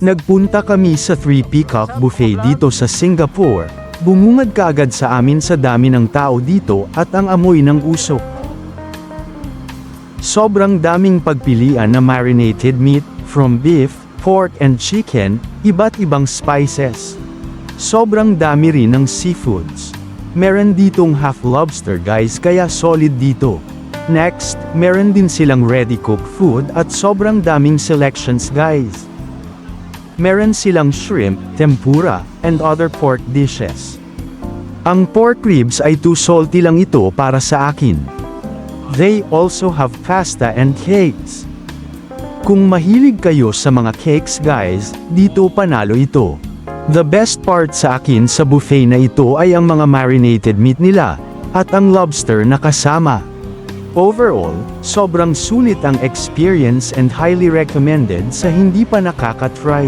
Nagpunta kami sa Three Peacock Buffet dito sa Singapore. Bumungad kaagad sa amin sa dami ng tao dito at ang amoy ng usok. Sobrang daming pagpilian na marinated meat, from beef, pork and chicken, iba't ibang spices. Sobrang dami rin ng seafoods. Meron ditong half lobster guys, kaya solid dito. Next, meron din silang ready-cooked food at sobrang daming selections guys. Meron silang shrimp, tempura, and other pork dishes. Ang pork ribs ay too salty lang ito para sa akin. They also have pasta and cakes. Kung mahilig kayo sa mga cakes guys, dito panalo ito. The best part sa akin sa buffet na ito ay ang mga marinated meat nila, at ang lobster na kasama. Overall, sobrang sulit ang experience and highly recommended sa hindi pa nakaka-try.